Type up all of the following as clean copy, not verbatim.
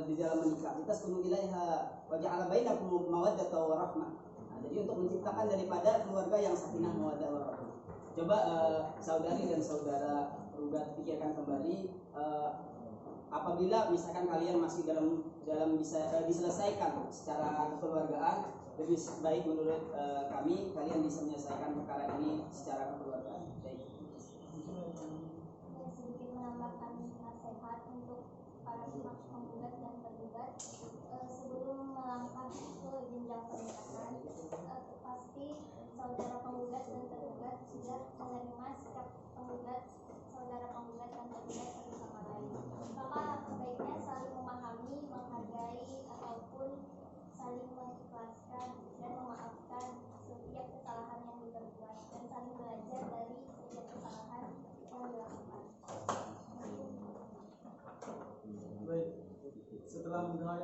di dalam menikah. Litaskunu ilaiha wa ja'ala bainakum mawaddatan wa rahmah. Nah, jadi untuk menciptakan daripada keluarga yang sakinah mawaddah warahmah. Coba saudari dan saudara Rugat pikirkan kembali, apabila misalkan kalian masih dalam bisa diselesaikan secara kekeluargaan, lebih baik menurut kami kalian bisa menyelesaikan perkara ini secara kekeluargaan. Baik. Sedikit menambahkan nasihat untuk para pihak penggugat dan tergugat, sebelum melangkah ke jenjang pernikahan, pasti saudara penggugat dan tergugat sudah menerima sikap saudara penggugat dan tergugat satu sama lain. Maka sebaiknya saling memahami, menghargai, ataupun saling mengikhlaskan dan memaafkan setiap kesalahan yang diperbuat, dan saling belajar dari setiap kesalahan yang dilakukan. Baik, setelah mendengar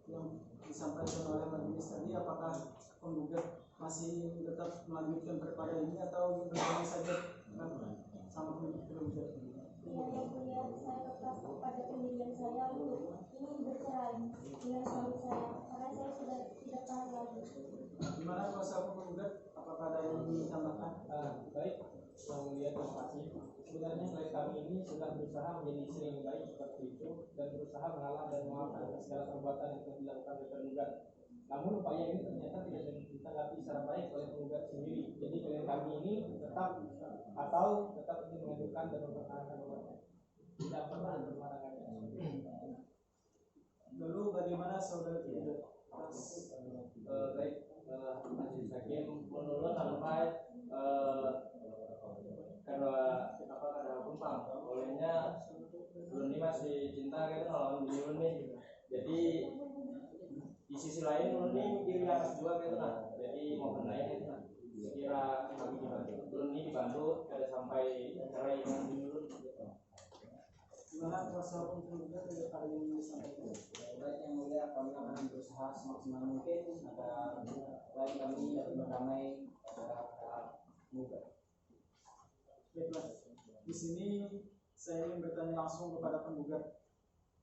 yang disampaikan oleh majelis tadi, apakah penggugat masih tetap melanjutkan perkara ini atau bagaimana saja sama penggugat? Ya, yang mulia, saya tetap pada pendirian saya untuk ingin bercerai dengan suami saya karena saya sudah tidak tahan lagi. Gimana kuasa penggugat? Apakah ada yang ditambahkan? Baik, yang mulia, terima kasih. Sebenarnya klien kami ini sudah berusaha menjadi istri yang baik seperti itu dan berusaha mengalah dan memaafkan segala perbuatan yang telah dilakukan oleh tergugat. Namun upaya ini ternyata tidak ditanggapi secara baik oleh penggugat sendiri. Jadi klien kami ini tetap ingin mengajukan dan mempertahankan penggugatnya. Tidak pernah bermarangannya. Lalu bagaimana saudara penggugat? Baik, majelis hakim menurut sampai kada kumpang olehnya belum ini masih cinta gitu lawan Yun nih. Jadi di sisi lain belum ini mikir atas dua gitu nah. Jadi mau lain itu nah. Sekira kami dibantu belum ini dibantu ada sampai cerai dengan Yun. Gimana kuasa penggugat dari hal yang disampaikan? Baik, yang mulia, kami akan berusaha semaksimal mungkin agar klien kami dapat berdamai pada penggugat. Baiklah, di sini saya ingin bertanya langsung kepada penggugat.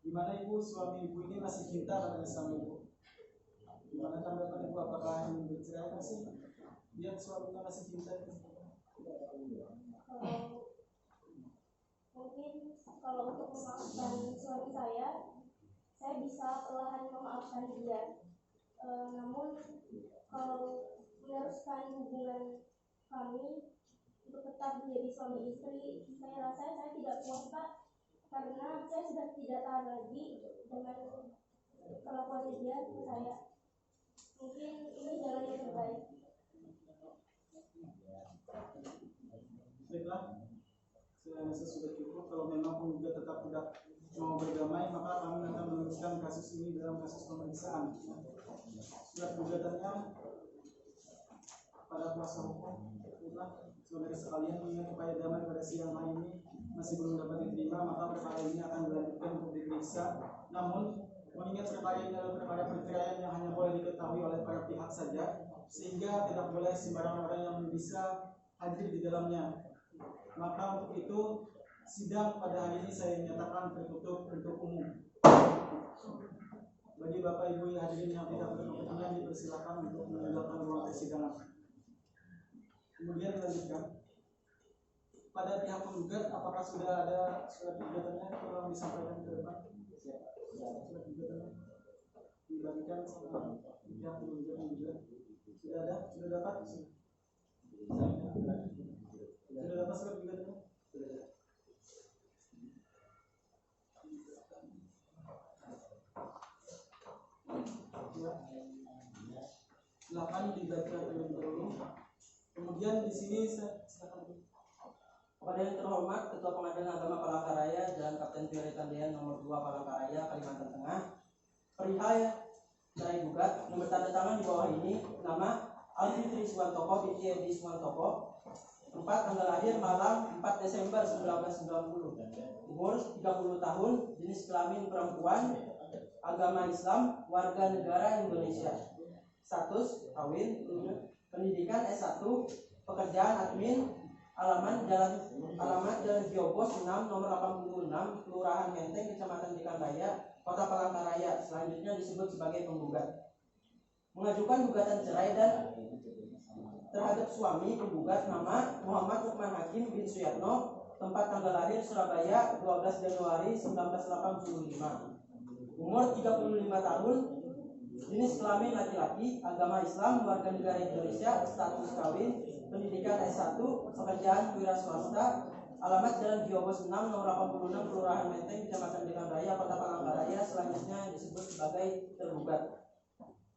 Gimana ibu, suami ibu ini masih cinta pada suami ibu? Gimana tanggapan ibu, apakah ingin bercerai sih? Dia suaminya masih cinta? Mungkin kalau untuk memaafkan suami saya bisa perlahan memaafkan dia. Namun kalau meneruskan hubungan kami untuk tetap menjadi suami istri, saya rasa saya tidak kuat, Pak, karena saya sudah tidak tahan lagi dengan perlakuan dia ke saya. Mungkin ini jalan yang terbaik. Baiklah, saya rasa sudah cukup. Kalau memang penggugat tetap tidak mau berdamai, maka kami akan meneruskan kasus ini dalam kasus pemeriksaan. Surat gugatannya pada kuasa hukum. Baiklah, saudara sekalian, mengingat upaya damai pada siang hari ini masih belum dapat diterima, maka perkara ini akan dilanjutkan untuk diperiksa. Namun, mengingat perkara ini adalah perkara perceraian yang hanya boleh diketahui oleh para pihak saja, sehingga tidak boleh sembarang orang yang bisa hadir di dalamnya. Maka untuk itu, sidang pada hari ini saya nyatakan tertutup untuk umum. Bagi Bapak Ibu yang hadirin yang tidak berkepentingan, dipersilakan untuk meninggalkan ruang persidangan. Kemudian dilanjutkan pada pihak penggugat, apakah sudah ada surat gugatannya? Tolong disampaikan ke depan. Surat gugatannya diberikan sama pihak penggugat juga. Sudah ada? Sudah dapat? Sudah dapat surat gugatannya? Sudah ada. Silakan dibaca terlebih dahulu. Kemudian di sini silakan. Kepada yang terhormat Ketua Pengadilan Agama Palangkaraya dan Kapten Ferry Tandean nomor 2 Palangkaraya, Kalimantan Tengah, perihal cerai gugat nomor tanda tangan di bawah ini, nama Alfitri Suwantoko binti Edi Suwantoko, tempat tanggal lahir Malang 4 Desember 1990, umur 30 tahun, jenis kelamin perempuan, agama Islam, warga negara Indonesia, status kawin, pendidikan S1, pekerjaan admin, alamat Jalan Giobos 6 nomor 86 Kelurahan Menteng Kecamatan Jekan Raya Kota Palangkaraya, selanjutnya disebut sebagai penggugat. Mengajukan gugatan cerai dan terhadap suami penggugat nama Muhammad Lukman Hakim bin Suyatno, tempat tanggal lahir Surabaya 12 Januari 1985, umur 35 tahun, jenis kelamin laki-laki, agama Islam, warga negara Indonesia, status kawin, pendidikan S1, pekerjaan wira swasta, alamat Jalan Giobos 6 nomor 86 Kelurahan Menteng Kecamatan Jekan Raya Kota Palangkaraya, selanjutnya disebut sebagai tergugat.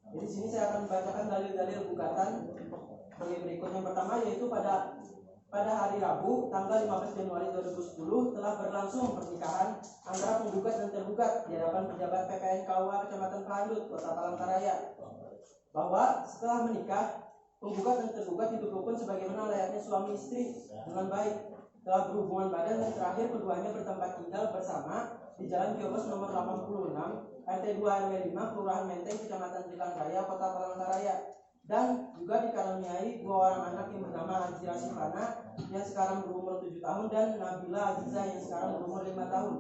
Jadi sini saya akan membacakan dalil-dalil gugatan sebagai berikut. Yang pertama yaitu pada hari Rabu tanggal 15 Januari 2010 telah berlangsung pernikahan antara penggugat dan tergugat di hadapan pejabat PPN KUA Kecamatan Pahandut Kota Palangkaraya, bahwa setelah menikah penggugat dan tergugat hidup rukun sebagaimana layaknya suami istri dengan baik, telah berhubungan badan dan terakhir keduanya bertempat tinggal bersama di Jalan Giobos nomor 86 RT 2 RW 5 Kelurahan Menteng Kecamatan Jekan Raya Kota Palangkaraya, dan juga dikaruniai 2 orang anak yang bernama Azira Sifana yang sekarang berumur 7 tahun dan Nabila Aziza yang sekarang berumur 5 tahun.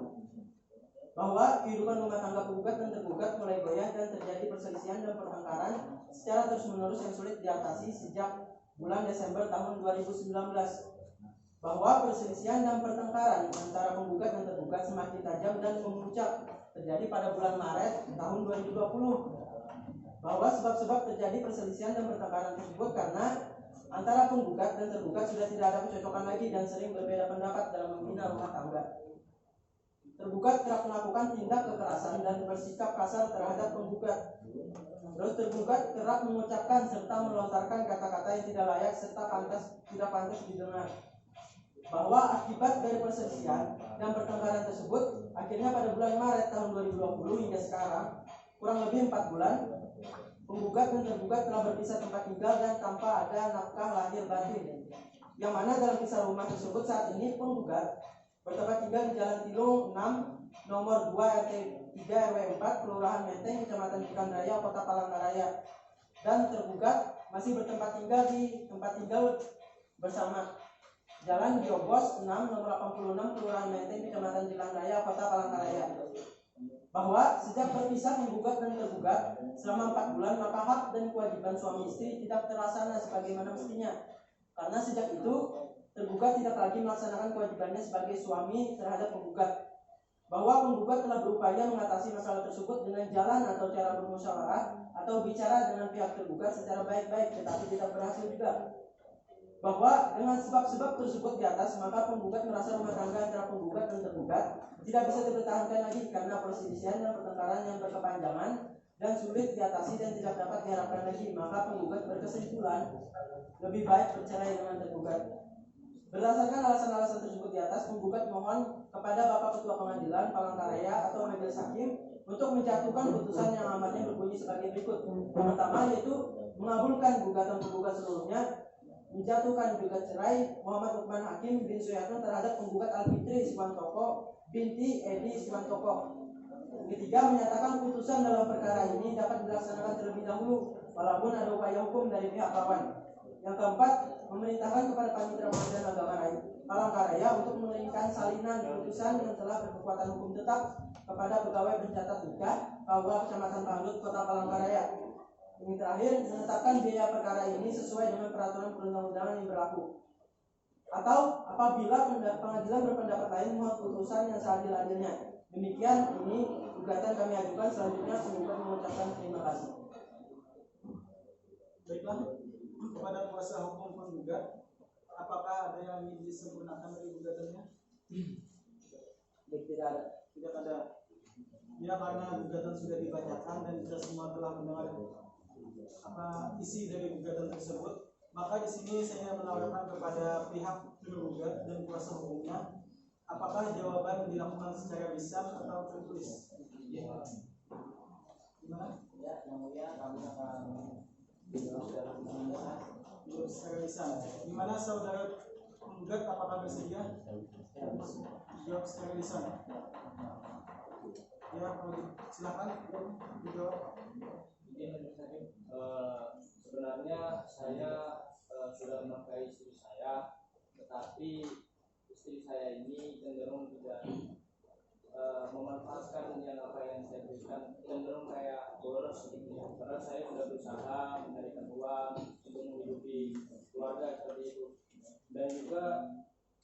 Bahwa kehidupan rumah tangga penggugat dan tergugat mulai goyah dan terjadi perselisihan dan pertengkaran secara terus-menerus yang sulit diatasi sejak bulan Desember tahun 2019. Bahwa perselisihan dan pertengkaran antara penggugat dan tergugat semakin tajam dan memuncak terjadi pada bulan Maret tahun 2020. Bahwa sebab-sebab terjadi perselisihan dan pertengkaran tersebut karena antara penggugat dan tergugat sudah tidak ada kecocokan lagi dan sering berbeda pendapat dalam membina rumah tangga. Tergugat kerap melakukan tindak kekerasan dan bersikap kasar terhadap penggugat. Terus tergugat kerap mengucapkan serta melontarkan kata-kata yang tidak layak serta tidak pantas didengar. Bahwa akibat dari perselisihan dan pertengkaran tersebut, akhirnya pada bulan Maret tahun 2020 hingga sekarang, kurang lebih 4 bulan, penggugat dan tergugat telah berpisah tempat tinggal dan tanpa ada nafkah lahir batin. Yang mana dalam kisah rumah tersebut saat ini penggugat bertempat tinggal di Jalan Tilung 6 nomor 2 RT 3 RW 4 Kelurahan Menteng Kecamatan Jekan Raya Kota Palangkaraya, dan tergugat masih bertempat tinggal di tempat tinggal bersama Jalan Giobos 6 nomor 86 Kelurahan Menteng Kecamatan Jekan Raya Kota Palangkaraya. Bahwa sejak berpisah penggugat dan tergugat selama 4 bulan, maka hak dan kewajiban suami istri tidak terlaksana sebagaimana mestinya. Karena sejak itu tergugat tidak lagi melaksanakan kewajibannya sebagai suami terhadap penggugat. Bahwa penggugat telah berupaya mengatasi masalah tersebut dengan jalan atau cara bermusyawarah atau bicara dengan pihak tergugat secara baik-baik, tetapi tidak berhasil juga. Bahwa dengan sebab-sebab tersebut di atas, maka penggugat merasa rumah tangga antara penggugat dan tergugat tidak bisa dipertahankan lagi karena perselisihan dan pertengkaran yang berkepanjangan dan sulit diatasi dan tidak dapat diharapkan lagi. Maka penggugat berkesimpulan lebih baik bercerai dengan tergugat. Berdasarkan alasan-alasan tersebut di atas, penggugat mohon kepada Bapak Ketua Pengadilan Palangkaraya atau Majelis Hakim untuk menjatuhkan putusan yang amatnya berbunyi sebagai berikut. Yang pertama yaitu mengabulkan gugatan penggugat seluruhnya, menjatuhkan gugat cerai Muhammad Lukman Hakim bin Suyatno terhadap penggugat Alfitri Siwantoko binti Edi Siwantoko. Yang ketiga, menyatakan putusan dalam perkara ini dapat dilaksanakan terlebih dahulu walaupun ada upaya hukum dari pihak lawan. Yang keempat, memerintahkan kepada Panitra Pengadilan Agama Palangkaraya untuk mengirimkan salinan putusan yang telah berkekuatan hukum tetap kepada pegawai pencatat nikah KUA Kecamatan Pahandut Kota Palangkaraya. Yang terakhir, menetapkan biaya perkara ini sesuai dengan peraturan perundang-undangan yang berlaku. Atau apabila pengadilan berpendapat lain, mohon putusan yang seadil-adilnya. Demikian ini gugatan kami ajukan. Selanjutnya penggugat mengucapkan terima kasih. Baiklah, kepada kuasa hukum penggugat, apakah ada yang ingin disempurnakan dari gugatannya? Tidak ada. Tidak ada. Ya, karena gugatan sudah dibacakan dan kita semua telah mendengar isi dari gugatan tersebut, maka di sini saya menawarkan kepada pihak penggugat dan kuasa hukumnya, apakah jawaban dilakukan secara lisan atau tertulis? Gimana? Ya, yang mulia kami akan Jawab secara lisan. Gimana saudara penggugat, apakah bersedia? Jawab secara lisan. Ya, silakan dijawab. Sebenarnya saya sudah menafkahi istri saya, tetapi istri saya ini cenderung tidak memanfaatkan yang apa yang saya berikan, cenderung kayak boros gitu ya. Karena saya sudah berusaha mencarikan uang untuk menghidupi keluarga seperti itu. Dan juga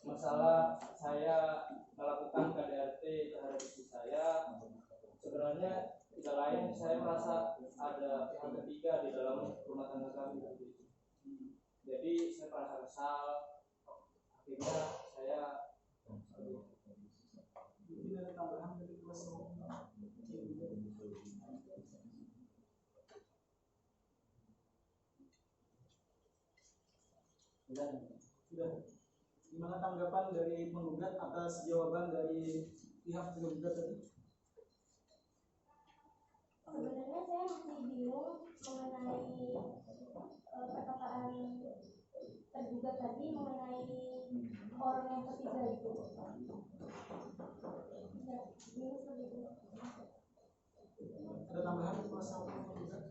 masalah saya melakukan KDRT terhadap istri saya, sebenarnya tidak lain saya merasa ada pihak ketiga di dalam rumah tangga kami. Jadi saya merasa kesal, akhirnya saya Mungkin ada tambahan dari kuasa hukum. Sudah. Gimana tanggapan dari penggugat atas jawaban dari pihak penggugat tadi? Sebenarnya saya masih bingung mengenai perkataan tergugat tadi mengenai orang yang ketiga itu. Ya, bingung seperti itu. Ada tambahan kuasa hukum penggugat?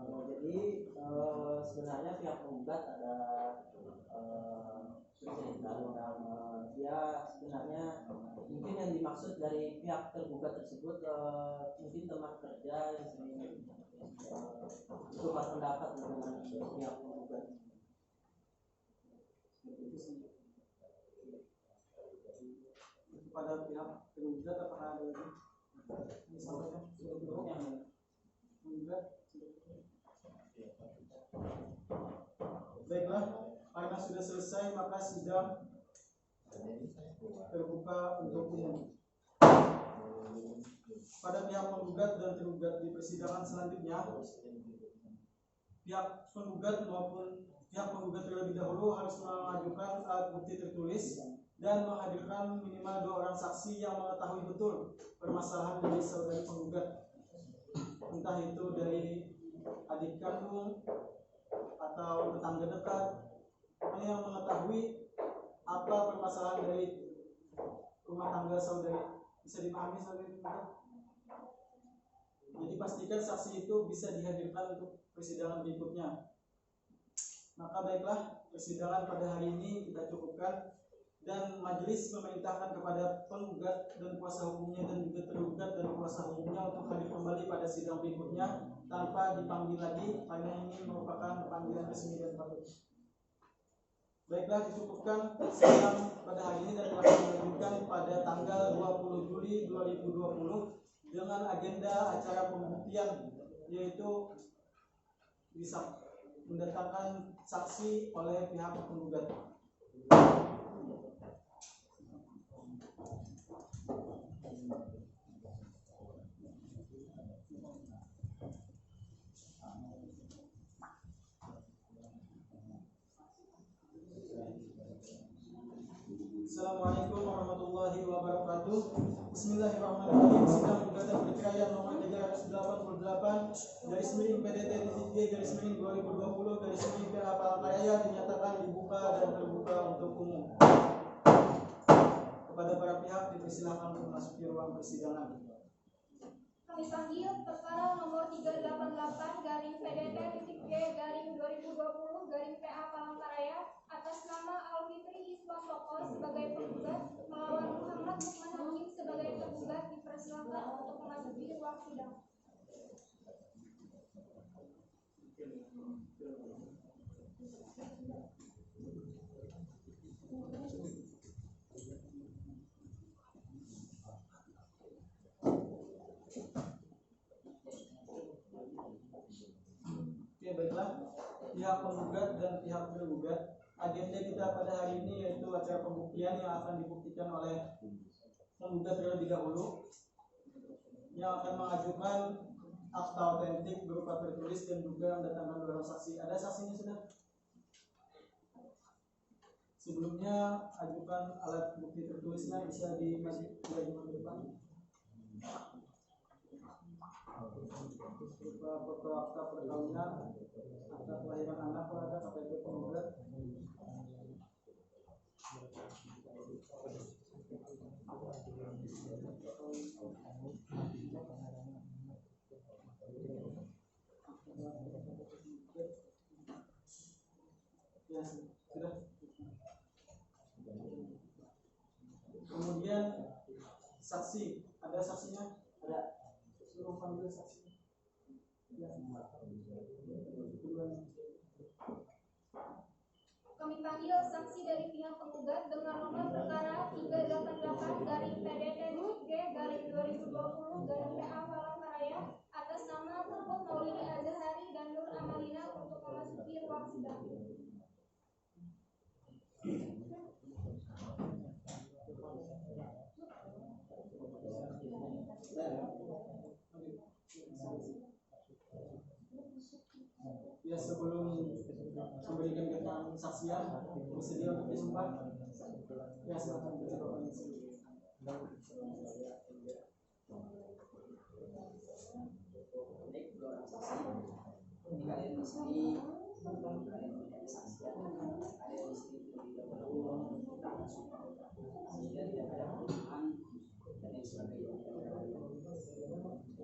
Jadi sebenarnya pihak penggugat ada bercerita tentang dia sebenarnya mungkin yang dimaksud dari pihak tergugat tersebut mungkin teman kerja yang sering tukar pendapat dengan pihak penggugat. Kepada pihak penggugat apakah ada lagi? Misalnya yang penggugat. Baiklah, karena sudah selesai maka sidang terbuka untuk umum. Pada pihak penggugat dan tergugat di persidangan selanjutnya, pihak penggugat maupun pihak penggugat terlebih dahulu harus mengajukan alat bukti tertulis dan menghadirkan minimal 2 orang saksi yang mengetahui betul permasalahan dari saudari penggugat, entah itu dari adik kandung atau tetangga dekat, yang mengetahui apa permasalahan dari rumah tangga saudari. Bisa dipahami saudari penggugat? Jadi pastikan saksi itu bisa dihadirkan untuk persidangan berikutnya. Maka baiklah, persidangan pada hari ini kita cukupkan dan majelis memerintahkan kepada penggugat dan kuasa hukumnya dan juga tergugat dan kuasa hukumnya untuk hadir kembali pada sidang berikutnya tanpa dipanggil lagi, karena ini merupakan panggilan resmi dan patut. Baiklah, dicukupkan sidang pada hari ini dan akan dilanjutkan pada tanggal 20 Juli 2020 dengan agenda acara pembuktian, yaitu bisa mendatangkan saksi oleh pihak penggugat. Assalamualaikum warahmatullahi wabarakatuh. Bismillahirrahmanirrahim. Sidang gugatan perceraian nomor 388 garis miring PDT-G garis miring 2020 garis miring PA Palangkaraya dinyatakan dibuka dan terbuka untuk umum. Kepada para pihak dipersilakan untuk memasuki ruang persidangan. Kami panggil perkara nomor 388 garing PDT-G garing 2020 garing PA Palangkaraya atas nama Alfitri Islam Toko sebagai penggugat melawan Muhammad Lukman Hakim sebagai tergugat dipersilakan untuk memasuki ruang sidang. Oke, baiklah, pihak penggugat dan pihak tergugat. Agenda kita pada hari ini yaitu acara pembuktian yang akan dibuktikan oleh penggugat terlebih dahulu, yang akan mengajukan akta autentik berupa tertulis dan juga mendatangkan 2 orang saksi. Ada saksinya sudah? Sebelumnya ajukan alat bukti tertulisnya, bisa dimajukan ke depan. Berupa foto akta perkawinan, akta kelahiran anak, ada KTP penggugat. Ya, sudah. saksi, ada saksinya? Ada. Suruh panggil saksi. Ya. Kami panggil saksi dari pihak penggugat dengan nomor perkara 388-DPD-G-2020-PA Palangkaraya atas nama Puput Maulidi Azhari dan Nur Amalina untuk memasuki ruang sidang. Ya, sebelum memberikan keterangan saksian, bersedia untuk disumpah. Ya, silakan berbicara. Baik, dua orang saksi. Ini kalian di sini, kalian punya kesaksian. Kalian di sini terlebih dahulu kita sumpah. Sehingga tidak ada pengumuman dan lain sebagainya.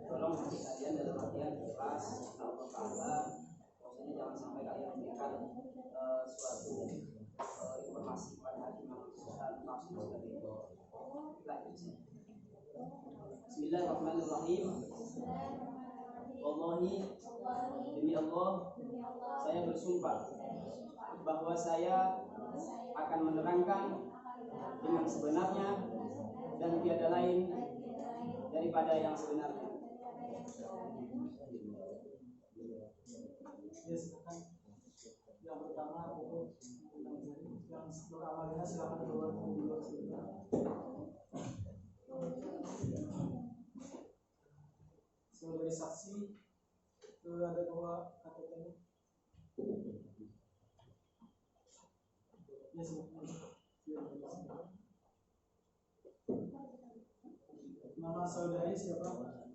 Tolong nanti kalian dalam artian ikhlas, Allah Taala. Maksudnya jangan sampai kalian memberikan suatu informasi kepada hakim yang palsu seperti itu. Bismillahirrahmanirrahim. Wallahi, demi Allah, saya bersumpah bahwa saya akan menerangkan dengan sebenarnya dan tiada lain daripada yang sebenarnya. Ya, silakan. Yang pertama, yang Nur Amalina silakan keluar dulu. Sebagai saksi, ada dua KTP. Ya, silakan. Nama saudari siapa?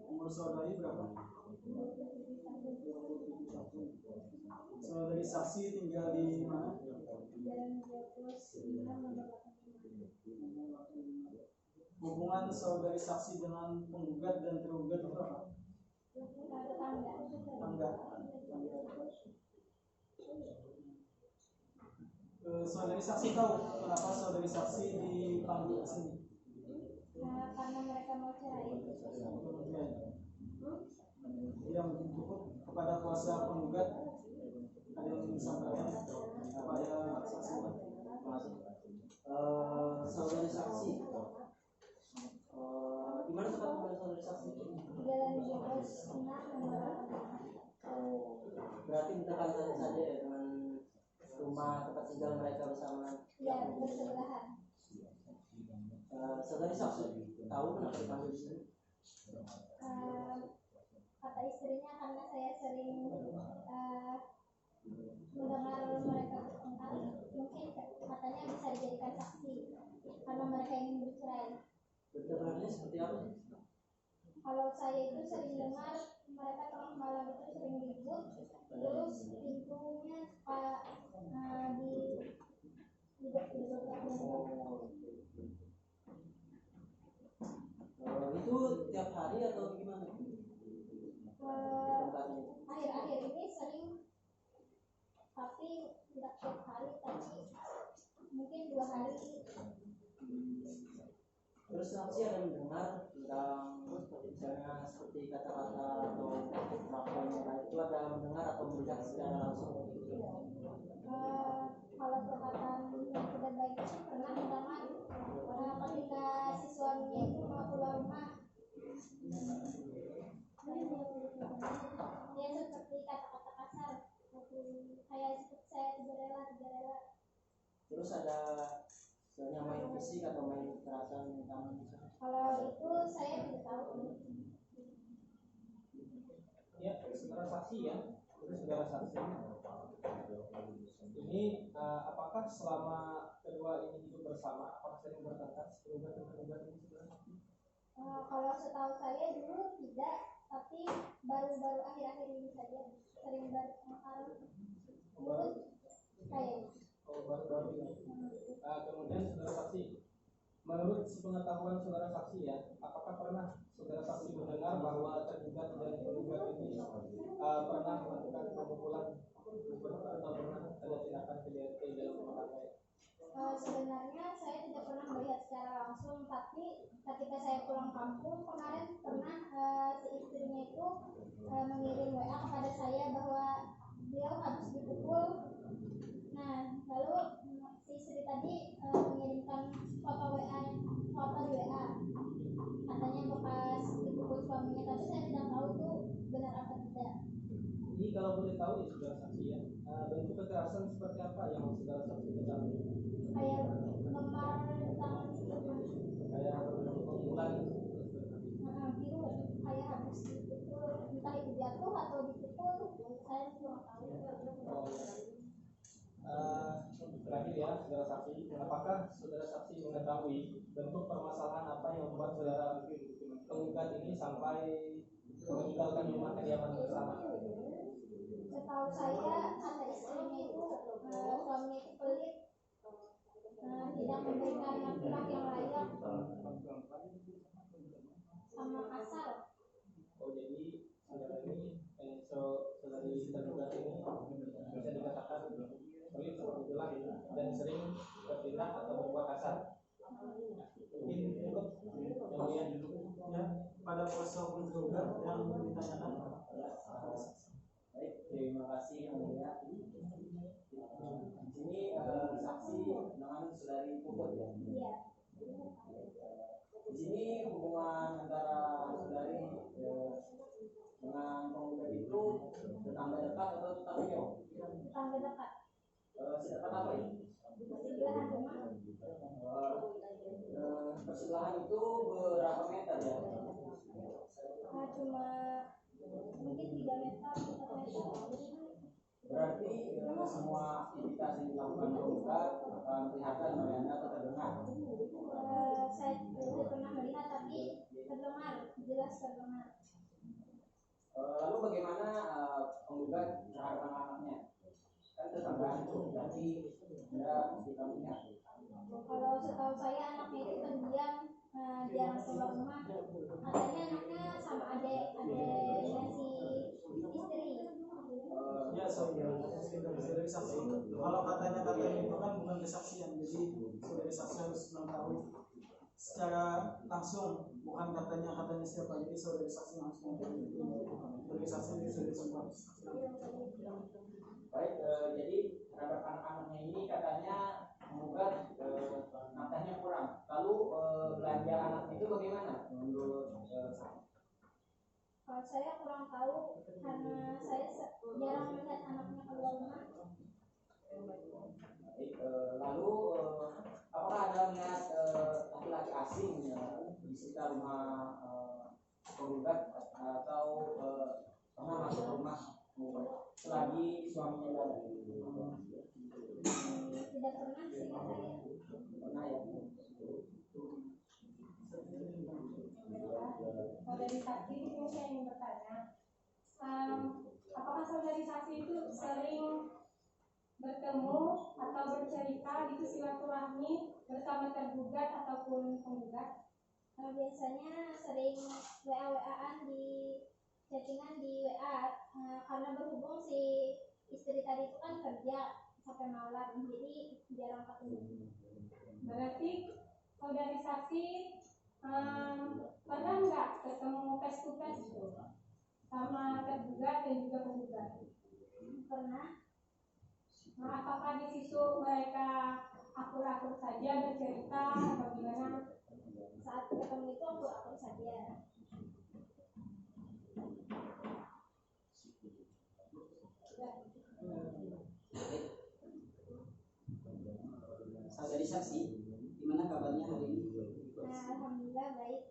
Umur saudari berapa? Saudari saksi tinggal di mana? Hubungan saudari saksi dengan penggugat dan tergugat itu apa? Tangga. Saudari saksi tahu kenapa saudari saksi dipanggil ke sini? Karena mereka mau cerai. Yang cukup kepada kuasa penggugat ada yang disampaikan kepada saksi. Saudari saksi, di mana tempat tinggal saudari saksi? Jalan Jogos Senang nomor 8. Berarti berdekatan saja ya dengan rumah tempat tinggal mereka bersama. Ya, bersebelahan. Saudari saksi tahu kenapa dipanggil di sini? Kata istrinya karena saya sering mendengar mereka bertengkar, mungkin katanya bisa dijadikan saksi karena mereka ingin bercerai. Berdengarnya seperti apa sih? Kalau saya itu sering dengar mereka tengah malam itu sering ribut, terus pintunya Itu tiap hari atau gimana? Akhir-akhir ini sering, tapi tidak tiap hari, tapi mungkin 2 hari. Terus saksi ada mendengar tentang misalnya seperti kata-kata atau perlakuan itu ada mendengar atau melihat secara langsung? Kalau perkataan yang tidak baik itu pernah mendengar ketika si suaminya itu mau keluar rumah. Dia seperti kata-kata kasar, kayak seperti saya tidak rela. Terus ada misalnya main fisik atau main kekerasan tangan? Kalau itu saya tidak tahu. Ya, saudara saksi ya. Terus saudara saksi. Ini apakah selama kedua ini hidup bersama, apakah sering bertengkar sebelum tergugat ini sebenarnya? Kalau setahu saya dulu tidak, tapi baru-baru akhir-akhir ini saja sering bertengkar. Dulu kayak. Oh, baru-baru ini. Kemudian saudara saksi, menurut sepengetahuan saudara saksi ya, apakah pernah saudara saksi mendengar bahwa tergugat dan tergugat ini pernah melakukan pemukulan atau pernah ada tindakan KDRT dalam rumah tangga? Sebenarnya saya tidak pernah melihat secara langsung, tapi ketika saya pulang kampung kemarin pernah si istrinya itu mengirim WA kepada saya bahwa beliau habis dipukul. Nah, lalu si istri tadi mengirimkan foto di WA, katanya bekas dipukul suaminya, tapi saya tidak tahu itu benar apa tidak. Jadi kalau boleh tahu ya saudara saksi ya, bentuk kekerasan seperti apa yang saudara saksi ketahui? Kayak lemar tangan itu Kayak bentuk pemukulan biru, kayak habis dipukul, entah itu jatuh atau dipukul, saya kurang tahu. Oh, terakhir ya saudara saksi, apakah saudara saksi mengetahui bentuk permasalahan apa yang membuat saudara penggugat ini sampai meninggalkan rumah kediaman bersama? Setahu saya kata istrinya itu suaminya itu pelit, tidak memberikan laki-laki yang layak, sama kasar. Oh, jadi saudara ini saudari tergugat ini bisa dikatakan pelit seperti itulah dan sering bertindak atau berbuat kasar. Mungkin cukup yang Ya, pada kuasa hukum tergugat yang ditanyakan. Baik, terima kasih yang mulia. Di sini saksi dengan saudari Puput ya. Iya. Di sini hubungan antara saudari dengan penggugat itu tetangga dekat atau tetangga jauh? Tetangga dekat, Sedekat apa ini? sebelahan rumah. Persebelahan itu berapa meter ya? Cuma mungkin 3 meter, 4 meter. Berarti semua aktivitas yang dilakukan penggugat kelihatan oleh Anda atau terdengar? Saya belum pernah melihat, tapi terdengar, jelas terdengar. Lalu bagaimana penggugat terhadap anak-anaknya? Kan tetangga itu berarti Anda bisa melihat. Kalau setahu saya anaknya itu pendiam, jarang keluar rumah. Katanya anaknya sama adeknya si istri. Ya, saudari saksi. Kalau katanya itu kan bukan kesaksian, jadi saudari saksi harus mengetahui secara langsung, bukan katanya siapa. Jadi saudari saksi harus mengetahui. Saudari saksi itu saudari semua. Baik, jadi terhadap anak-anaknya ini katanya penggugat nafkahnya kurang. Lalu belanja anaknya itu bagaimana menurut saksi? Kalau saya kurang tahu karena saya jarang melihat anaknya keluar rumah. Baik, lalu apakah Anda melihat laki-laki asing di sekitar rumah penggugat atau pernah masuk rumah penggugat selagi suaminya ada? Tidak pernah sih saya. Pernah ya? Saudari saksi itu saya ingin bertanya, apakah saudari saksi itu sering bertemu atau bercerita gitu silaturahmi bersama tergugat ataupun penggugat? Biasanya sering WA-WA-an di chattingan di WA, karena berhubung si istri tadi itu kan kerja sampai malam, jadi jarang ketemu. Berarti saudari saksi pernah nggak ketemu face to face sama tergugat dan juga penggugat? Pernah. Nah, apakah di situ mereka akur-akur saja bercerita atau gimana? Saat ketemu itu aku saja. Saudari saksi, gimana kabarnya hari ini? Alhamdulillah baik.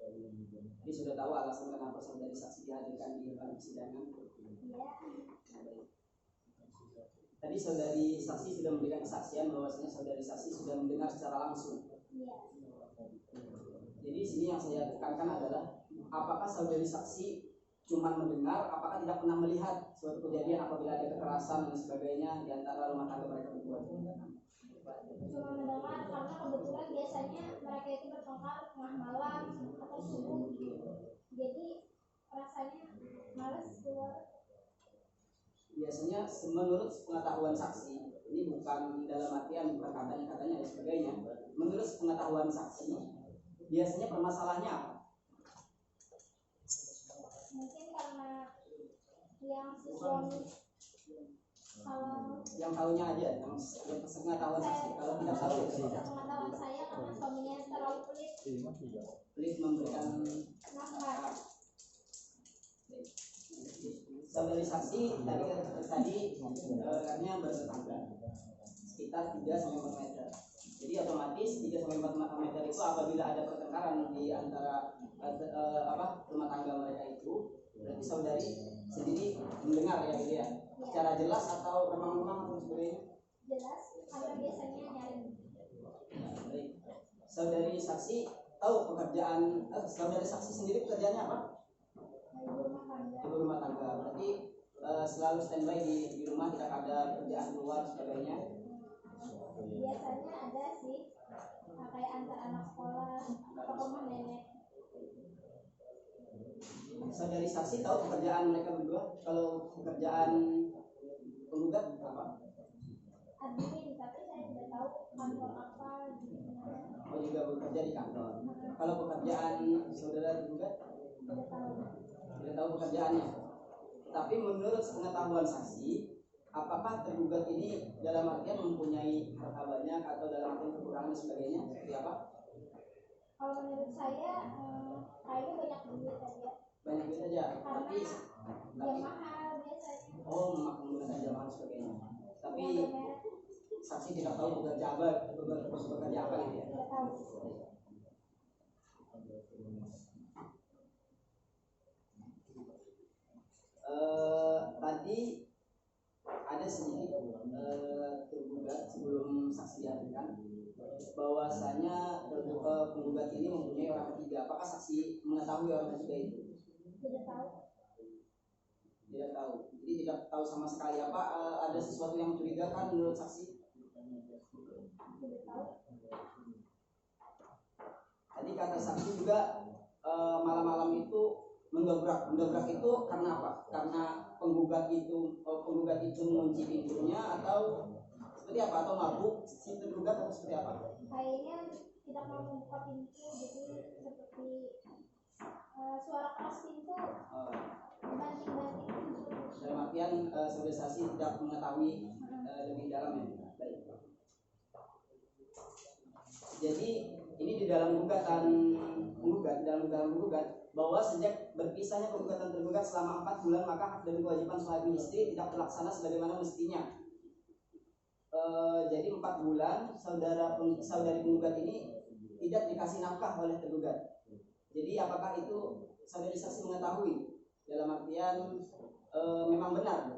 Jadi sudah tahu alasan kenapa saudari saksi dihadirkan di dalam persidangan? Iya. Tadi saudari saksi sudah memberikan kesaksian bahwasanya saudari saksi sudah mendengar secara langsung. Iya. Jadi sini yang saya tekankan adalah apakah saudari saksi cuma mendengar, apakah tidak pernah melihat suatu kejadian apabila ada kekerasan dan sebagainya di antara rumah tangga mereka berdua? Cuma mendengar karena kebetulan biasanya mereka itu bertengkar tengah malam atau subuh gitu. Jadi rasanya males keluar. biasanya menurut pengetahuan saksi, ini bukan dalam artian bukan katanya dan sebagainya. Menurut pengetahuan saksi, biasanya permasalahannya apa? Mungkin karena yang si suami kalau Yang tahunya aja, yang pengetahuan saksi. Kalau tidak tahu, pengetahuan saya karena suaminya terlalu pelit memberikan nafkah. saudari saksi tadi katanya bertetangga sekitar 3 sampai 4 meter. Jadi otomatis 3 sampai 4 meter itu apabila ada pertengkaran di antara rumah tangga mereka itu, berarti saudari sendiri mendengar ya gitu ya. Secara jelas atau remang-remang atau sebagainya? Jelas karena biasanya nyaring. Baik. Saudari saksi tahu pekerjaan saudari saksi sendiri pekerjaannya apa? Ibu rumah tangga. Berarti selalu standby di rumah, tidak ada kerjaan keluar sebagainya. Biasanya ada sih kayak antar anak sekolah atau ke rumah nenek. Saudari saksi tahu pekerjaan mereka berdua. Kalau pekerjaan penggugat apa? Admin, tapi saya tidak tahu kantor apa gitu. Oh, juga bekerja di kantor. Kalau pekerjaan saudara tergugat Tidak tahu. tidak tahu pekerjaannya. Tapi menurut pengetahuan saksi, apakah tergugat ini dalam artian mempunyai harta banyak atau dalam artian kekurangan dan sebagainya? Seperti apa? Kalau menurut saya kayaknya banyak duit aja. Banyak duit aja. Tapi Yang mahal biasanya. oh, menggunakan jam dan sebagainya. Tapi Yang bermerek saksi tidak tahu bekerja apa gitu ya. tidak tahu. Tadi ada sedikit tergugat sebelum saksi dihadirkan bahwasanya penggugat ini mempunyai orang ketiga. Apakah saksi mengetahui orang ketiga itu? Tidak tahu. Tidak tahu. Jadi tidak tahu sama sekali apa ada sesuatu yang mencurigakan menurut saksi? Tidak tahu. Tadi kata saksi juga malam-malam itu mendobrak itu karena apa? Karena penggugat itu mengunci pintunya atau seperti apa? Atau mabuk si tergugat atau seperti apa? Kayaknya tidak mau membuka pintu, jadi seperti suara keras pintu banting-banting pintu. Dalam artian saudara saksi tidak mengetahui lebih dalam ya. Baik. Jadi ini di dalam gugatan penggugat bahwa sejak berpisahnya penggugat dan tergugat selama 4 bulan maka hak dan kewajiban suami istri tidak terlaksana sebagaimana mestinya. Jadi 4 bulan saudari penggugat ini tidak dikasih nafkah oleh tergugat. Jadi apakah itu saudari saksi mengetahui? Dalam artian memang benar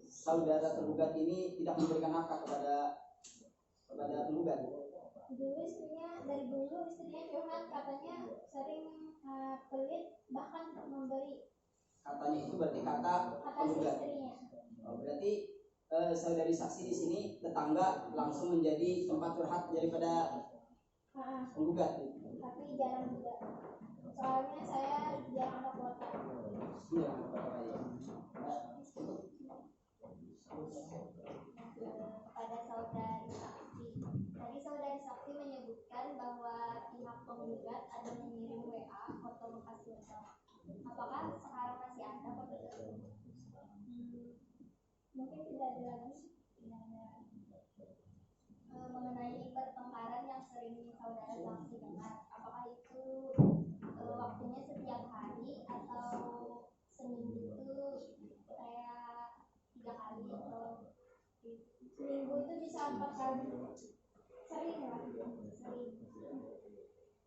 saudara tergugat ini tidak memberikan nafkah kepada penggugat. Dari dulu istrinya curhat, katanya sering pelit bahkan memberi. Katanya itu berarti kata penggugat. Istrinya. Oh, berarti saudari saksi di sini tetangga langsung menjadi tempat curhat daripada penggugat. Tapi jarang juga. Soalnya saya jarang ada kuota. Iya, Pada saudari saksi. Tadi saudari saksi menyebutkan bahwa pihak penggugat ada mengirim WA foto bekas luka. Apakah sekarang masih ada foto tersebut? Mungkin tidak ada lagi. Mengenai pertengkaran yang sering saudara saksi dengar, apakah itu waktunya setiap hari atau seminggu itu kayak 3 kali atau seminggu itu bisa 4 kali? Sering lah, sering.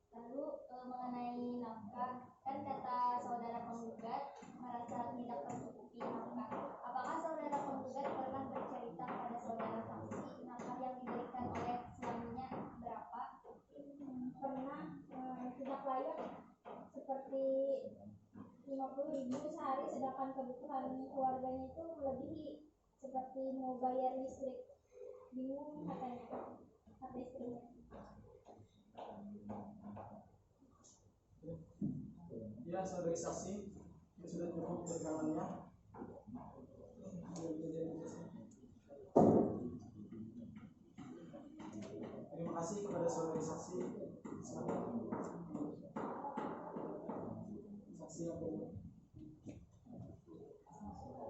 Lalu mengenai nafkah, kan kata saudara penggugat merasa tidak tercukupi nafkah. Apakah saudara penggugat pernah bercerita pada saudara saksi nafkah yang diberikan oleh suaminya berapa? Pernah tidak layak, seperti 50.000 sehari, sedangkan kebutuhan keluarganya itu melebihi, seperti mau bayar listrik. Bingung katanya, kata istrinya. Ya, saudari saksi, ini sudah cukup keterangannya. kasih kepada saudari saksi. Silakan. Saksi yang kedua.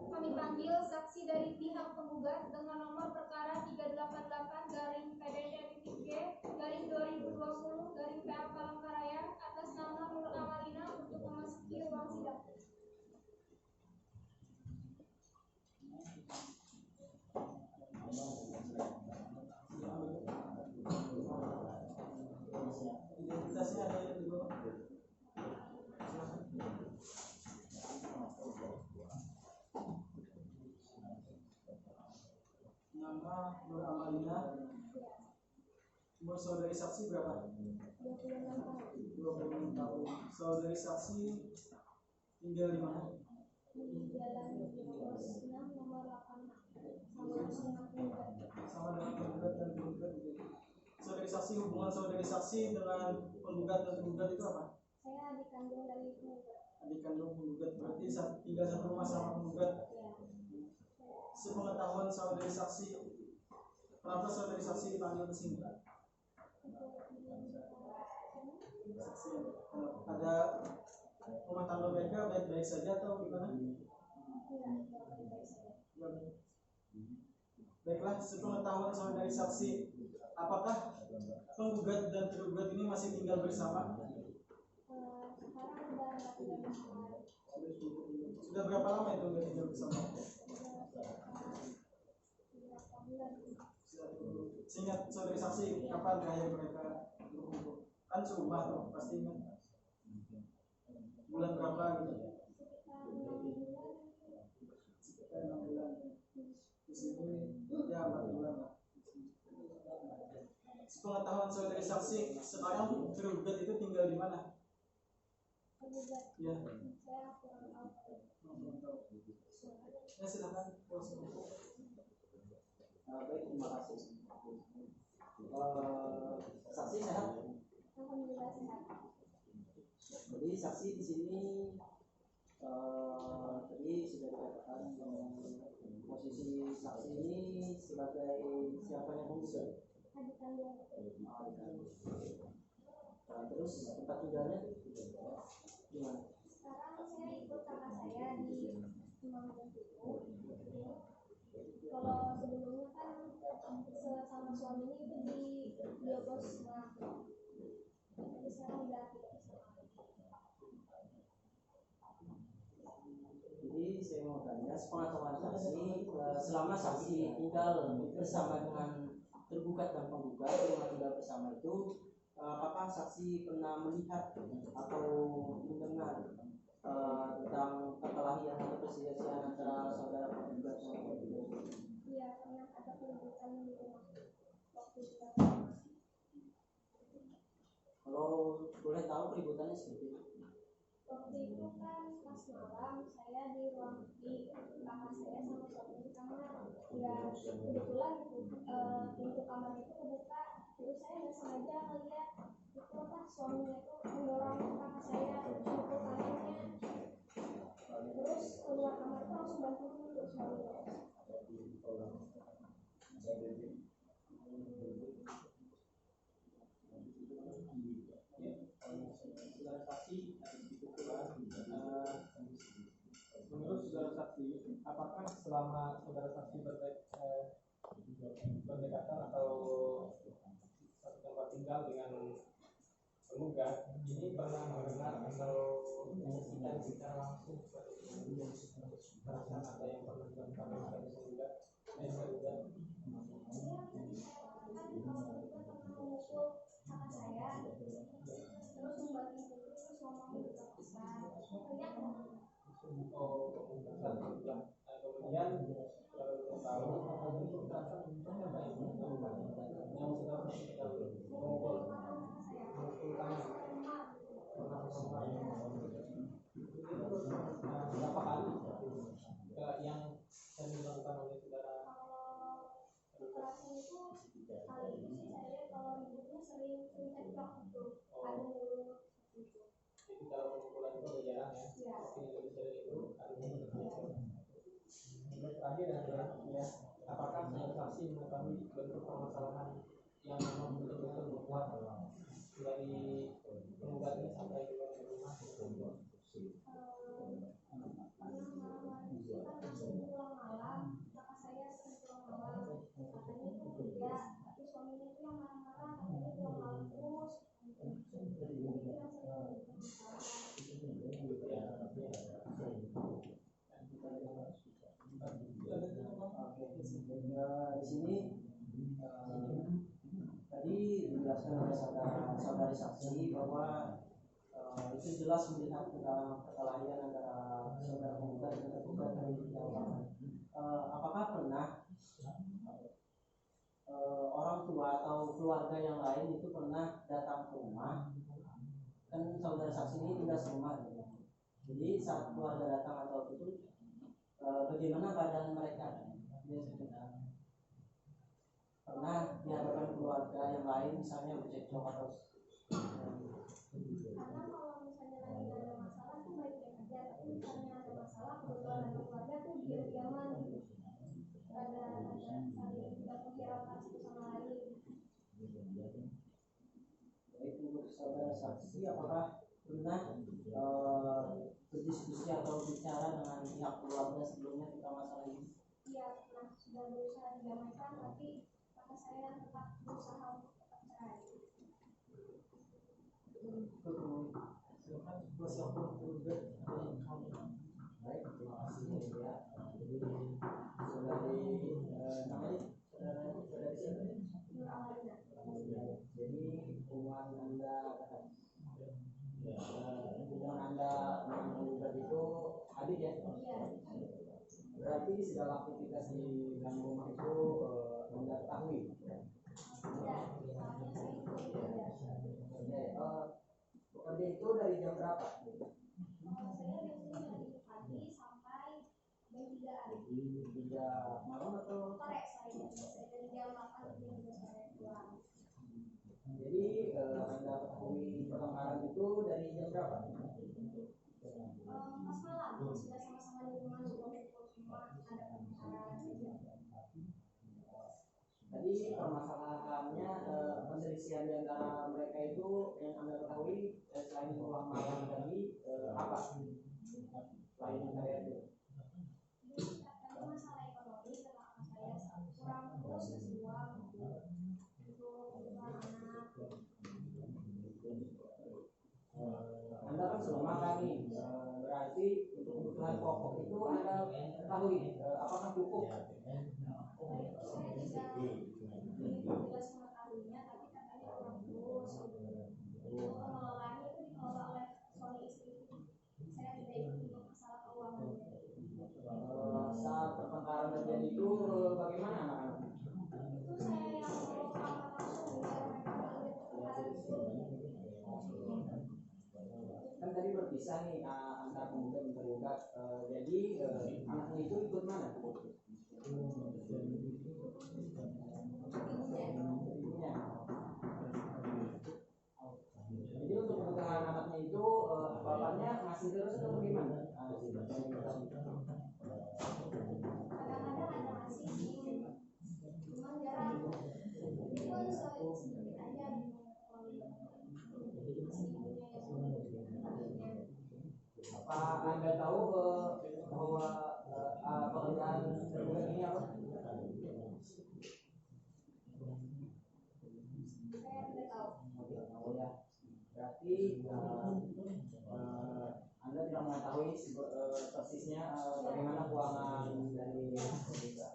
Kami panggil saksi dari pihak penggugat dengan nomor perkara 388-PDD-G-2020-PA Palangkaraya atas nama Nur Amalina untuk memasuki ruang sidang. Identitasnya ada yang di bawah. Nama Nur Amalina. Umur saudari saksi berapa? 26 tahun. Saudari saksi tinggal di mana? Di Jalan nomor 6 nomor 8 Sama dengan penggugat dan penggugat itu. Saudari saksi, hubungan saudari saksi dengan penggugat dan penggugat itu apa? Saya adik kandung dari penggugat. Adik kandung penggugat, berarti tinggal satu rumah sama penggugat. Ya. Sepengetahuan saudari saksi, kenapa saudari saksi dipanggil ke sini? Saksi, ada rumah tangga mereka baik-baik saja atau gimana? Baiklah, sepengetahuan saudari saksi, apakah penggugat dan tergugat ini masih tinggal bersama? Sekarang udah nggak tinggal bersama. Sudah berapa lama itu nggak tinggal bersama? Seingat saudari saksi, kapan terakhir mereka berkumpul? Kan serumah tuh, pasti ingat. Bulan berapa gitu? Sekitar 6 bulan. Di sini ya 4 bulan lah. Sepengetahuan saudari saksi, sekarang tergugat itu tinggal di mana? Penggugat. Ya. Saya kurang tahu. Ya silakan. Baik, terima kasih. Saksi sehat? Alhamdulillah sehat. Jadi saksi di sini tadi sudah dikatakan posisi saksi ini sebagai siapanya penggugat. Adik kandung. Terus tempat tinggalnya gimana? Sekarang saya ikut kakak saya di Temanggung itu. Kalau sebelumnya kan sama suaminya itu di Biogos. Nah, tapi sekarang udah tidak bersama. Jadi saya mau tanya, sepengetahuan saksi, selama saksi tinggal bersama dengan tergugat dan penggugat yang tinggal bersama itu, apakah saksi pernah melihat atau mendengar tentang perkelahian atau perselisihan antara saudara penggugat dan penggugat? Iya, pernah ada keributan di rumah waktu kita. Kalau boleh tahu keributannya seperti itu? Waktu itu kan pas malam saya di ruang di kakak saya sama suami di kamar. Ya kebetulan pintu kamar itu kebuka, terus saya nggak sengaja ngeliat itu apa suaminya itu mendorong kakak saya mukul tangannya. Terus keluar kamar itu langsung bantu dulu suaminya. Saudara saksi, menurut saudara saksi, apakah selama saudara saksi berdekatan atau satu tempat tinggal dengan penggugat ini pernah mendengar atau menyaksikan secara langsung perasaan ada yang pernah dilakukan oleh penggugat? Kemudian tahu berapa kali yang dilakukan oleh saudara? Kekerasan itu kali ini sih saya lihat kalau ributnya sering cekcok gitu, adu mulut gitu. Jadi kalau pemukulan itu agak jarang ya. Iya. Tapi yang lebih sering itu adu mulut. Terakhir adalah ya, apakah saudara saksi mengetahui bentuk permasalahan yang memang betul-betul Di sini tadi dijelaskan oleh saudari saksi bahwa itu jelas melihat tentang perkelahian antara saudara penggugat dan tergugat dari lawan. Apakah pernah orang tua atau keluarga yang lain itu pernah datang ke rumah? Kan saudara saksi ini tinggal serumah, jadi saat keluarga datang atau itu bagaimana keadaan mereka? Pernah di hadapan keluarga yang lain misalnya bercekcok atau karena kalau misalnya lagi nggak ada masalah tuh baik-baik aja, tapi misalnya ada masalah kebetulan ada keluarga tuh diam-diaman gitu, ada saling tidak menghiraukan satu sama lain. Baik, untuk saudara saksi apakah pernah berdiskusi atau bicara dengan pihak keluarga sebelumnya tentang masalah ini? Iya, pernah sudah berusaha didamaikan, tapi kakak saya tetap berusaha untuk tetap cerai. Baik, terima kasih ya. Jadi saudari namanya saudari siapa? Nur Amarina. Jadi hubungan anda hubungan anda dengan penggugat itu adik ya? Iya. Berarti segala aktivitas di dalam rumah itu anda ketahui? Tidak, soalnya saya juga bekerja. Bekerja itu dari jam berapa? Kalau saya biasanya dari pagi sampai jam 3-an. 3 malam atau? Sore saya dari jam 8 sampai jam 2 sore pulang. Jadi anda ketahui pertengkaran itu dari jam berapa? Pas malam sudah sama-sama di rumah sebelum pukul semua ada pertengkaran. Tadi permasalahannya perselisihan di antara mereka itu yang anda ketahui selain pulang malam tadi apa? Selain yang tadi itu? Jadi katanya masalah ekonomi karena saya kurang terus kasih uang untuk kebutuhan anak. Anda kan selama kami berarti untuk kebutuhan pokok itu anda ketahui apakah cukup? Saya tidak jelas mengetahuinya, tapi katanya kurang terus. Untuk pengelolaannya itu dikelola oleh suami istri. Saya tidak ikut untuk masalah keuangan. Saat pertengkaran terjadi itu bagaimana anak-anak? Itu saya yang bawa ke kamar langsung biar mereka tidak pertengkaran itu. Kan tadi berpisah nih antar penggugat dan tergugat. Jadi anaknya itu ikut mana? Ibunya. Jadi untuk kebutuhan anaknya itu bapaknya masih terus atau bagaimana? Kadang-kadang ada ngasih sih, cuman jarang. Itu sedikit aja kalau Apa anda tahu bahwa pekerjaan tergugat ini apa? saya tidak tahu. Oh ya, berarti anda tidak mengetahui persisnya bagaimana keuangan dari tergugat.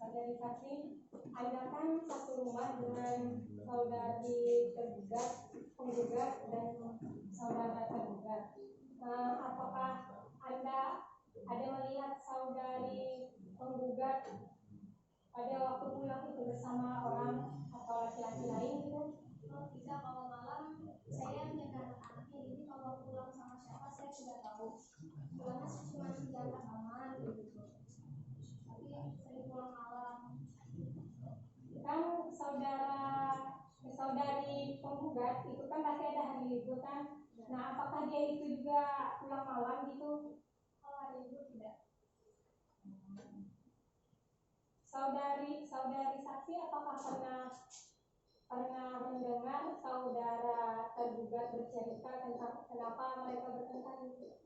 Saudari saksi, Anda kan satu rumah dengan saudari tergugat, penggugat dan saudara tergugat. Apakah Anda ada melihat saudari penggugat pada waktu pulang itu bersama orang atau laki-laki lain gitu? Oh, tidak, kalau malam saya menjaga anak-anaknya, jadi kalau pulang sama siapa saya tidak tahu. Pulangnya cuma menjaga aman gitu. Tapi sering pulang malam. Kan saudari penggugat itu kan pasti ada hari libur kan? Nah, apakah dia itu juga pulang malam gitu? Kalau hari libur tidak. Saudari saksi apakah pernah mendengar saudara tergugat bercerita tentang kenapa mereka bertengkar itu?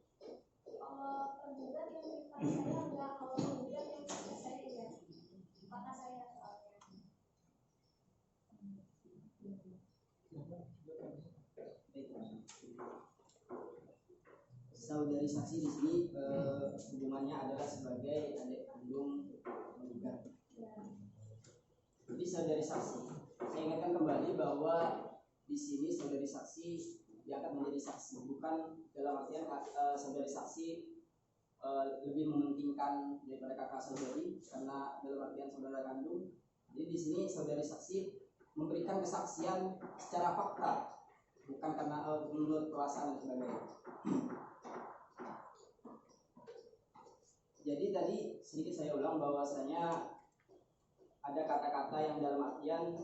Kalau penggugat yang cerita saya enggak, kalau penggugat yang cerita saya iya. Kakak saya soalnya. Saudari saksi di sini hubungannya adalah sebagai adik kandung penggugat. Jadi saudari saksi, saya ingatkan kembali bahwa di sini saudari saksi diangkat menjadi saksi, bukan dalam artian saudari saksi lebih mementingkan daripada kakak saudari karena dalam artian saudara kandung. Jadi di sini saudari saksi memberikan kesaksian secara fakta, bukan karena menurut perasaan dan sebagainya. Jadi tadi sedikit saya ulang bahwasanya ada kata-kata yang dalam artian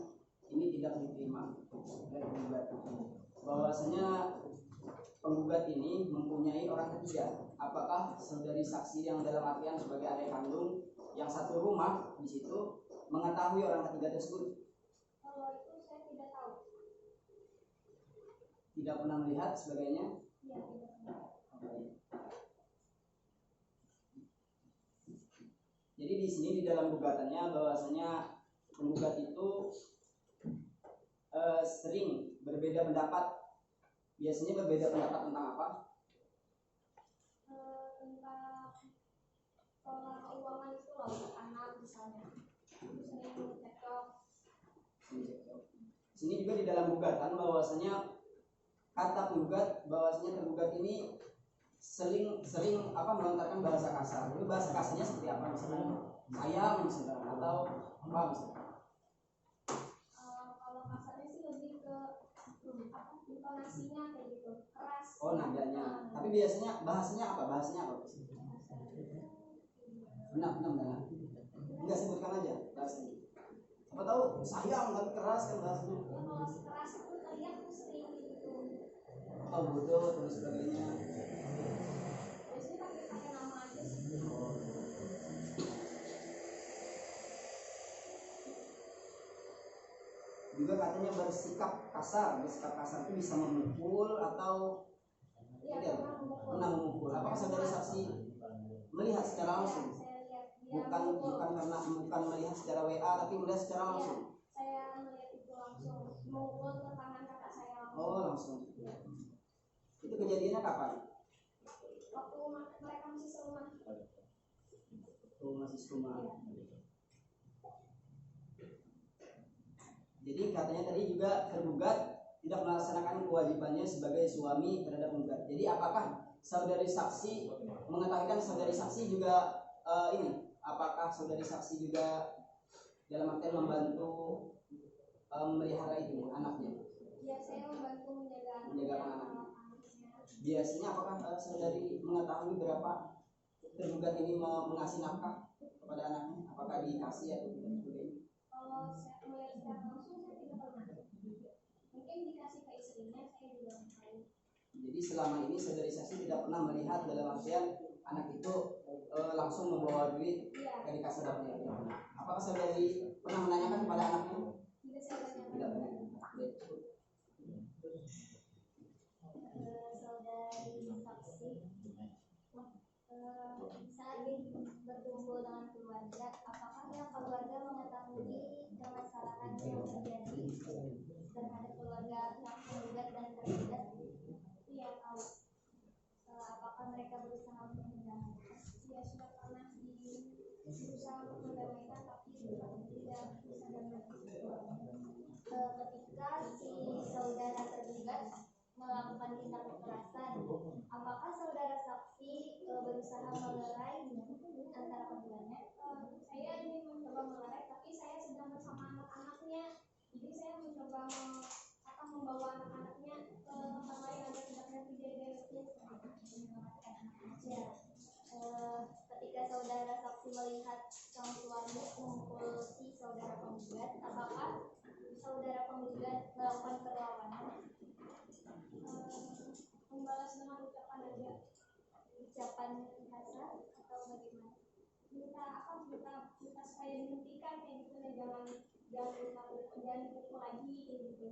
ini tidak diterima oleh penggugat. Bahwasanya penggugat ini mempunyai orang ketiga. Apakah saudari saksi yang dalam artian sebagai adik kandung yang satu rumah di situ mengetahui orang ketiga tersebut? Kalau itu saya tidak tahu. Tidak pernah melihat sebagainya? Iya, tidak pernah. Jadi di sini di dalam gugatannya bahwasanya penggugat itu sering berbeda pendapat. Biasanya berbeda pendapat tentang apa? Tentang pola keuangan itu loh, anak misalnya. Itu sering cekcok. Di sini juga di dalam gugatan bahwasanya kata penggugat bahwasanya tergugat ini sering melontarkan bahasa kasar. Itu bahasa kasarnya seperti apa? Misalkan sayang misalkan atau apa misalkan? Kalau kasarnya sih lebih ke intonasinya kayak gitu, keras. Oh, nadanya. Tapi biasanya bahasanya apa? Benar. Enggak, sebutkan aja bahasanya. Apa tahu sayang tapi keras kan bahasanya. Ya, kalau keras itu terlihat sering gitu. Oh, bodoh dan sebagainya. Biasanya pakai nama aja sih. Juga katanya bersikap kasar itu bisa memukul atau Iya, pernah memukul. Apakah saudara saksi melihat secara langsung? Saya lihat dia Bukan melihat secara WA tapi melihat secara langsung. Saya melihat itu langsung, memukul ke tangan kakak saya langsung. Oh, langsung. Itu kejadiannya kapan? Waktu mereka masih serumah. Masih serumah. Jadi katanya tadi juga tergugat tidak melaksanakan kewajibannya sebagai suami terhadap penggugat. Jadi apakah saudari saksi mengetahui saudari saksi juga apakah saudari saksi juga dalam artian membantu memelihara itu anaknya? Ya, saya membantu menjaga anaknya. Biasanya apakah saudari mengetahui berapa tergugat ini mengasih nafkah kepada anaknya? Apakah dikasih atau tidak? Kalau saya melihat secara langsung saya tidak pernah. Mungkin dikasih ke istrinya, saya juga tahu. Jadi selama ini saudari saksi tidak pernah melihat dalam artian anak itu langsung membawa duit dari kas dapurnya. Apakah saudari pernah menanyakan kepada anaknya? Tidak, saya banyak. Tidak pernah. Saudari saksi saat berkumpul dengan keluarga, apakah pihak keluarga mengetahui permasalahan yang terjadi terhadap keluarga pihak penggugat dan tergugat? Iya, tahu. Apakah mereka berusaha untuk mendamaikan? Ya, sudah pernah berusaha untuk mendamaikan tapi tidak bisa damai. Ketika si saudara tergugat melakukan tindak kekerasan, apakah saudara saksi berusaha melerai antara keduanya? Saya ingin mencoba melerai, tapi saya sedang bersama anak-anaknya, jadi saya mencoba membawa anak-anaknya ke tempat lain agar tidak terjadi itu. Ya, ketika saudara saksi melihat sang suami memukul si saudara penggugat, apakah saudara penggugat melakukan perlawanan? Membalas dengan ucapan aja, ucapan kasar atau bagaimana? Minta supaya dihentikan kayak gitu ya, jangan dipukul lagi kayak gitu.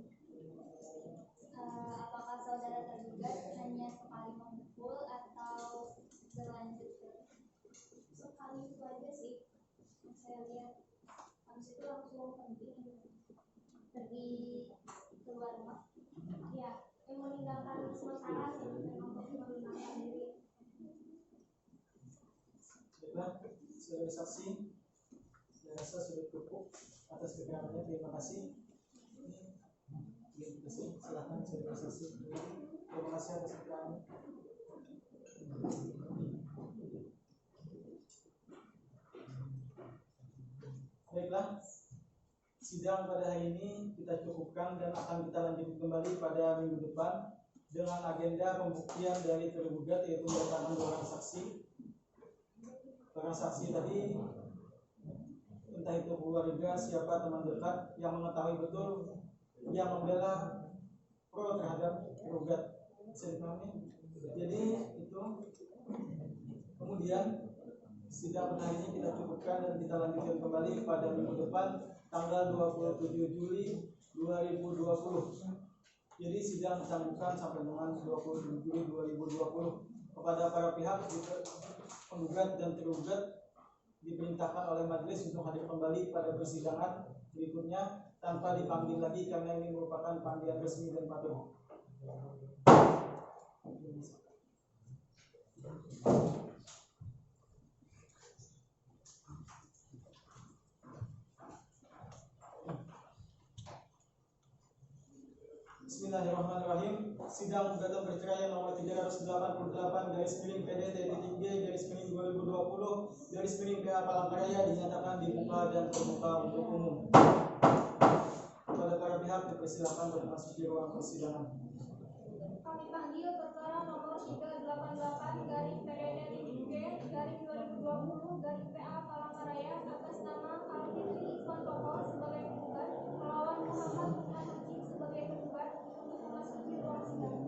Apakah saudara tergugat hanya sekali memukul atau berlanjut? Sekali itu aja sih yang saya lihat. Habis itu langsung pergi keluar keluar rumah, ya yang meninggalkan sementara untuk melunakkan diri. Baiklah, sebagai saksi, saya rasa sudah cukup atas keterangannya. Terima kasih. Silakan sebagai saksi. Terima kasih atas keterangannya. Baiklah, sidang pada hari ini kita cukupkan dan akan kita lanjutkan kembali pada minggu depan dengan agenda pembuktian dari tergugat, yaitu mendatangkan 2 orang saksi. Orang saksi tadi entah itu keluarga, siapa teman dekat yang mengetahui betul, yang membela pro terhadap tergugat. Bisa dipahami? Jadi itu. Kemudian sidang pada hari ini kita cukupkan dan kita lanjutkan kembali pada minggu depan tanggal 27 Juli 2020. Jadi sidang disambungkan sampai dengan 27 Juli 2020. Kepada para pihak penggugat dan tergugat diperintahkan oleh majelis untuk hadir kembali pada persidangan berikutnya tanpa dipanggil lagi karena ini merupakan panggilan resmi dan patuh. Bismillahirrahmanirrahim. Sidang gugatan perceraian nomor 388/PDT-PDD-2020/PA Palangkaraya dinyatakan dibuka dan terbuka untuk umum. Kepada para pihak dipersilakan memasuki ruang persidangan. Kami panggil perkara nomor 388/PDT-PDD-2020/PA Palangkaraya atas nama Alvin Ikhwantoho sebagai penggugat melawan Muhammad Lukman Hakim sebagai penggugat untuk memasuki ruang sidang.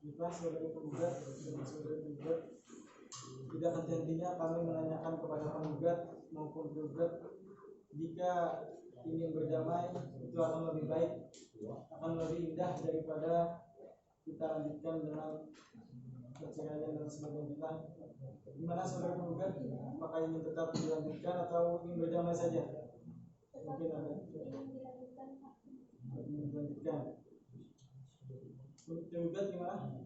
Jika saudara penggugat dan saudara penggugat tidak henti-hentinya kami menanyakan kepada penggugat maupun tergugat, jika ingin berdamai itu akan lebih baik, akan lebih indah daripada kita lanjutkan dengan perceraian dan sebagainya. Gimana saudara penggugat? Apakah ingin tetap dilanjutkan atau ingin berdamai saja? Mungkin ada ingin dilanjutkan. Tergugat gimana?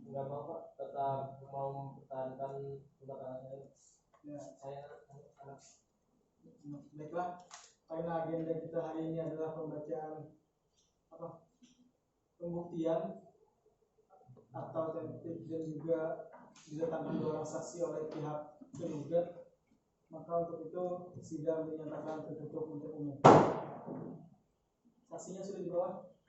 Enggak mau Pak, tetap mau mempertahankan pembatalan saya. Ya. Saya anak. Baiklah, karena agenda kita hari ini adalah pembacaan pembuktian atau autentik dan juga didatangkan 2 orang saksi oleh pihak tergugat, maka untuk itu sidang dinyatakan tertutup untuk umum. Saksinya sudah di bawah.